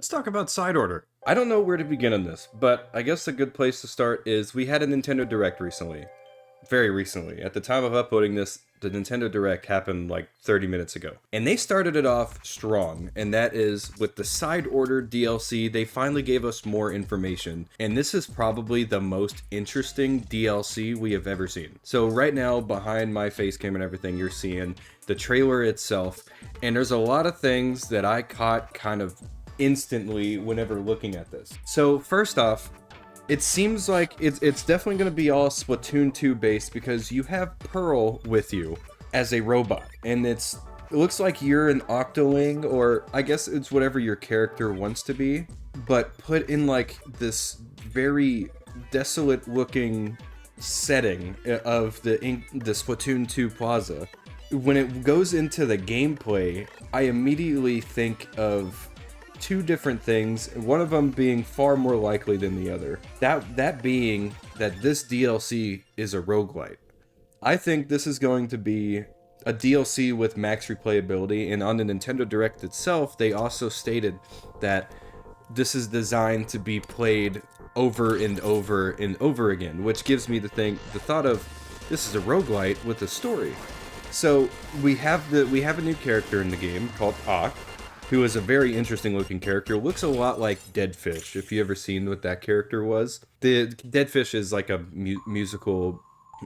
Let's talk about side order. I don't know where to begin on this, but I guess a good place to start is we had a Nintendo Direct recently. Very recently. At the time of uploading this, the Nintendo Direct happened like 30 minutes ago. And they started it off strong, and that is with the side order DLC, they finally gave us more information. And this is probably the most interesting DLC we have ever seen. So right now, behind my face cam and everything, you're seeing the trailer itself, and there's a lot of things that I caught kind of instantly whenever looking at this. So first off, it seems like it's definitely going to be all Splatoon 2 based because you have Pearl with you as a robot, and it looks like you're an Octoling, or I guess it's whatever your character wants to be, but put in like this very desolate looking setting of the Splatoon 2 plaza. When it goes into the gameplay, I immediately think of two different things, one of them being far more likely than the other. That being that this DLC is a roguelite. I think this is going to be a DLC with max replayability, and on the Nintendo Direct itself, they also stated that this is designed to be played over and over and over again, which gives me the thought of this is a roguelite with a story. So we have a new character in the game called Ock, who is a very interesting looking character. Looks a lot like Deadfish, if you ever seen what that character was. The Deadfish is like a musical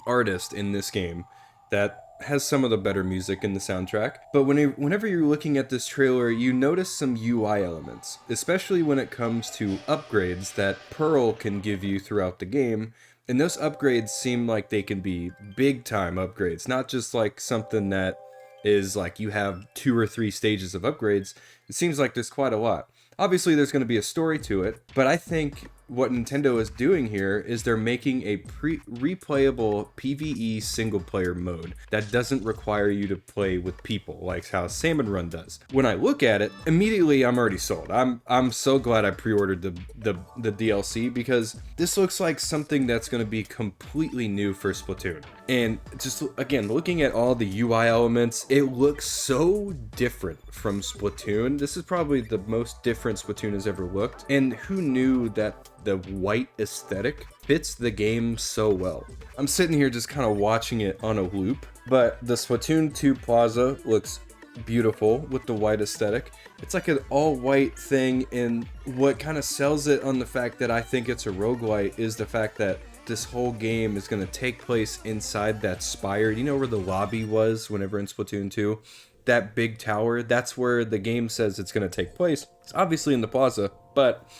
artist in this game that has some of the better music in the soundtrack. But whenever you're looking at this trailer, you notice some UI elements, especially when it comes to upgrades that Pearl can give you throughout the game. And those upgrades seem like they can be big time upgrades, not just like something that is like you have 2 or 3 stages of upgrades. It seems like there's quite a lot. Obviously, there's going to be a story to it, but I think what Nintendo is doing here is they're making a replayable PvE single-player mode that doesn't require you to play with people, like how Salmon Run does. When I look at it, immediately I'm already sold. I'm so glad I pre-ordered the DLC, because this looks like something that's going to be completely new for Splatoon. And just, again, looking at all the UI elements, it looks so different from Splatoon. This is probably the most different Splatoon has ever looked. And who knew that the white aesthetic fits the game so well? I'm sitting here just kind of watching it on a loop, but the Splatoon 2 Plaza looks beautiful with the white aesthetic. It's like an all-white thing, and what kind of sells it on the fact that I think it's a roguelite is the fact that this whole game is going to take place inside that spire. You know where the lobby was whenever in Splatoon 2? That big tower, that's where the game says it's going to take place. It's obviously in the plaza, but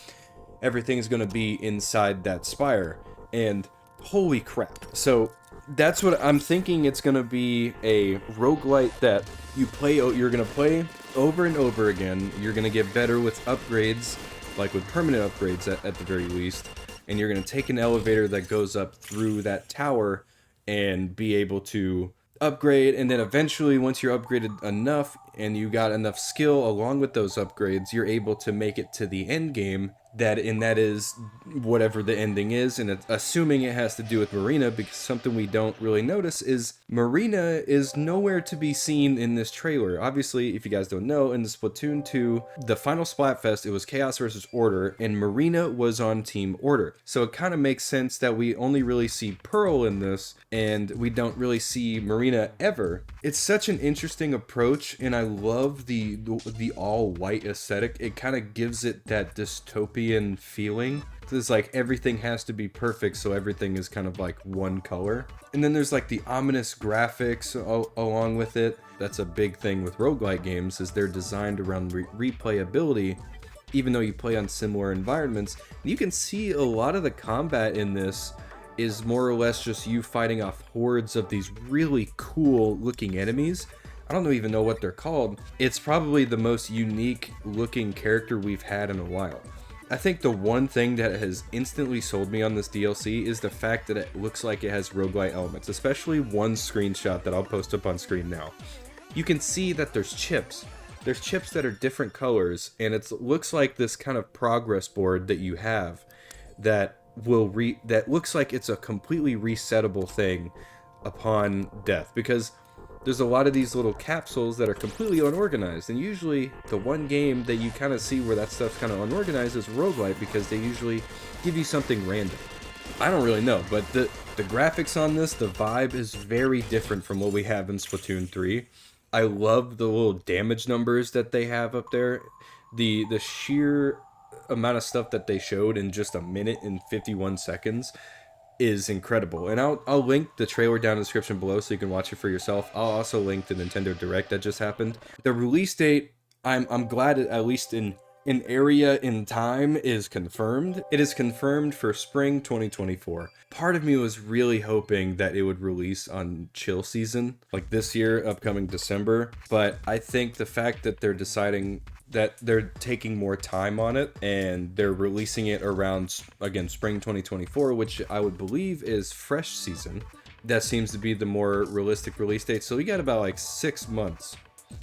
everything's going to be inside that spire. And holy crap. So that's what I'm thinking. It's going to be a roguelite that you're going to play over and over again. You're going to get better with upgrades, like with permanent upgrades at the very least. And you're going to take an elevator that goes up through that tower and be able to upgrade, and then eventually, once you're upgraded enough and you got enough skill along with those upgrades, you're able to make it to the end game. That is whatever the ending is, and assuming it has to do with Marina, because something we don't really notice is Marina is nowhere to be seen in this trailer. Obviously, if you guys don't know, in the Splatoon 2, the final Splatfest, it was Chaos versus Order, and Marina was on Team Order. So it kind of makes sense that we only really see Pearl in this, and we don't really see Marina ever. It's such an interesting approach, and I love the all-white aesthetic. It kind of gives it that dystopian feeling. It's like everything has to be perfect, so everything is kind of like one color. And then there's like the ominous graphics along with it. That's a big thing with roguelike games, is they're designed around replayability, even though you play on similar environments. And you can see a lot of the combat in this is more or less just you fighting off hordes of these really cool looking enemies. I don't even know what they're called. It's probably the most unique looking character we've had in a while. I think the one thing that has instantly sold me on this DLC is the fact that it looks like it has roguelite elements, especially one screenshot that I'll post up on screen now. You can see that there's chips. There's chips that are different colors, and it looks like this kind of progress board that you have that looks like it's a completely resettable thing upon death, because there's a lot of these little capsules that are completely unorganized, and usually the one game that you kind of see where that stuff's kind of unorganized is Roguelite, because they usually give you something random. I don't really know, but the graphics on this, the vibe is very different from what we have in Splatoon 3. I love the little damage numbers that they have up there. The sheer amount of stuff that they showed in just a minute and 51 seconds is incredible. And I'll link the trailer down in the description below so you can watch it for yourself. I'll also link the Nintendo Direct that just happened. The release date, I'm glad it, at least in an area in time, is confirmed. It is confirmed for spring 2024. Part of me was really hoping that it would release on chill season, like this year, upcoming December. But I think the fact that they're deciding that they're taking more time on it and they're releasing it around, again, spring 2024, which I would believe is fresh season. That seems to be the more realistic release date. So we got about like 6 months.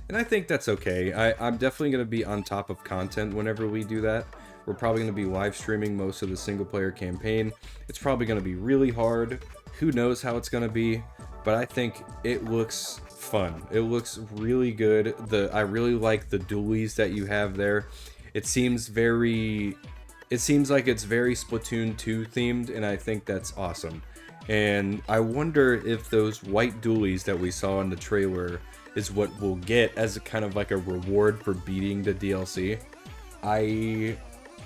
And I think that's okay. I'm definitely going to be on top of content whenever we do that. We're probably going to be live streaming most of the single player campaign. It's probably going to be really hard. Who knows how it's going to be, but I think it looks fun. It looks really good. I really like the dualies that you have there. It seems like it's very Splatoon 2 themed, and I think that's awesome. And I wonder if those white dualies that we saw in the trailer is what we'll get as a kind of like a reward for beating the DLC. I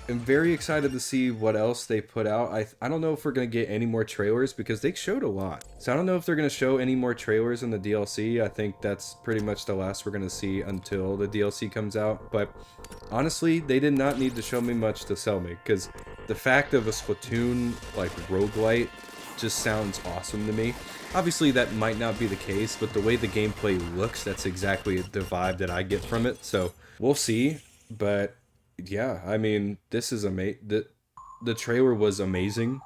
am very excited to see what else they put out. I don't know if we're going to get any more trailers because they showed a lot. So I don't know if they're going to show any more trailers in the DLC. I think that's pretty much the last we're going to see until the DLC comes out. But honestly, they did not need to show me much to sell me, because the fact of a Splatoon like roguelite just sounds awesome to me. Obviously that might not be the case, but the way the gameplay looks, that's exactly the vibe that I get from it. So we'll see. But yeah, I mean, this is amazing. The trailer was amazing.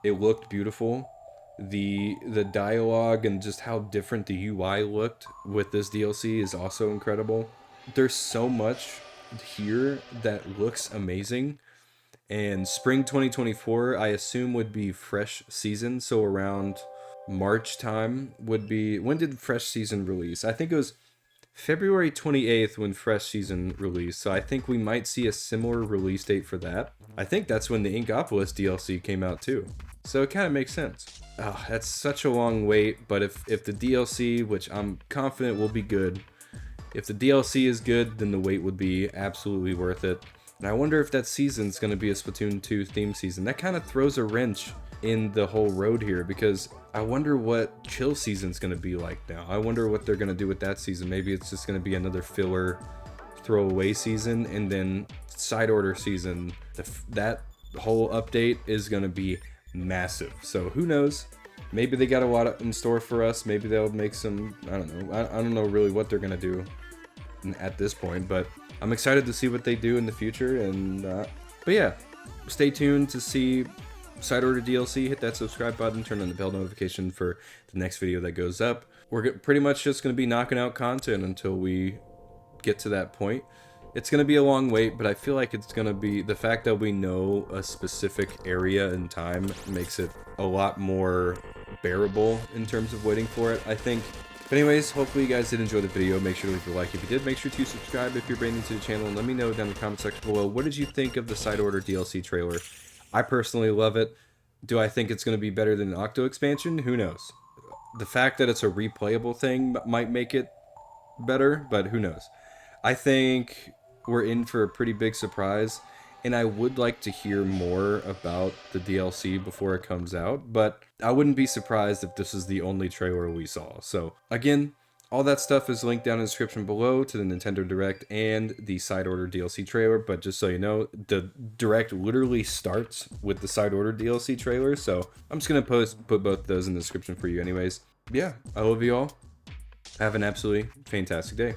It looked beautiful. The dialogue and just how different the UI looked with this DLC is also incredible. There's so much here that looks amazing. And spring 2024, I assume, would be fresh season. So around March time would be... When did fresh season release? I think it was February 28th when fresh season released. So I think we might see a similar release date for that. I think that's when the Inkopolis DLC came out too. So it kind of makes sense. Oh, that's such a long wait. But if the DLC, which I'm confident will be good, if the DLC is good, then the wait would be absolutely worth it. And I wonder if that season's going to be a Splatoon 2 theme season. That kind of throws a wrench in the whole road here, because I wonder what chill season's going to be like now. I wonder what they're going to do with that season. Maybe it's just going to be another filler throwaway season, and then side order season, that whole update is going to be massive. So who knows? Maybe they got a lot in store for us. Maybe they'll make some, I don't know. I don't know really what they're going to do at this point, but I'm excited to see what they do in the future. And but yeah, stay tuned to see side order DLC. Hit that subscribe button, turn on the bell notification for the next video that goes up. We're pretty much just going to be knocking out content until we get to that point. It's going to be a long wait, but I feel like it's going to be, the fact that we know a specific area and time makes it a lot more bearable in terms of waiting for it, I think. But anyways, hopefully you guys did enjoy the video. Make sure to leave a like if you did. Make sure to subscribe if you're brand new to the channel. And let me know down in the comment section below, what did you think of the side order DLC trailer? I personally love it. Do I think it's going to be better than an Octo expansion? Who knows? The fact that it's a replayable thing might make it better, but who knows? I think we're in for a pretty big surprise. And I would like to hear more about the DLC before it comes out, but I wouldn't be surprised if this is the only trailer we saw. So again, all that stuff is linked down in the description below to the Nintendo Direct and the side order DLC trailer. But just so you know, the Direct literally starts with the side order DLC trailer. So I'm just going to put both of those in the description for you anyways. Yeah, I love you all. Have an absolutely fantastic day.